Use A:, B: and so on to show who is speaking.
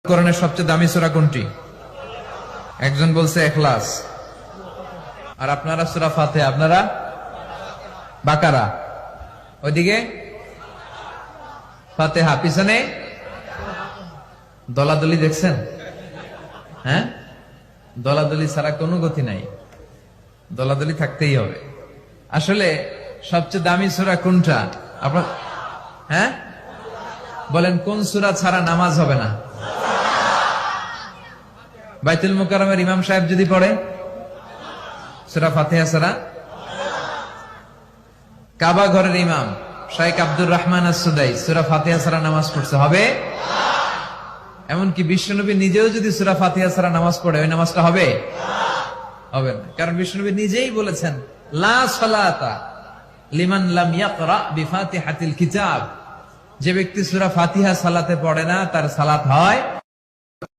A: কোরআনের সবচেয়ে দামি সূরা কোনটি? একজন বলছে ইখলাস, আর আপনারা সূরা ফাতিহা, আপনারা বাকারা, ওইদিকে ফাতিহা, পিছনে দলাদলি। দেখছেন? হ্যাঁ, দলাদলি ছাড়া কোনো গতি নাই, দলাদলি থাকতেই হবে। আসলে সবচেয়ে দামি সূরা কোনটা আপনার? হ্যাঁ বলেন, কোন সূরা ছাড়া নামাজ হবে না? বাইতুল মুকাররমের ইমাম সাহেব যদি পড়ে সূরা ফাতিহা ছাড়া, কাবা ঘরের ইমাম শাইখ আব্দুর রহমান আস-সুদাই সূরা ফাতিহা ছাড়া নামাজ পড়ছে হবে? এমনকি বিশ্বনবী নিজেও যদি সূরা ফাতিহা ছাড়া নামাজ পড়ে, ওই নামাজটা হবে? হবে না। কারণ বিশ্বনবী নিজেই বলেছেন, লা সালাতা লিমান লাম ইয়াকরা বিফাতিহাতিল কিতাব, যে ব্যক্তি সূরা ফাতিহা সালাতে পড়ে না তার সালাত হয়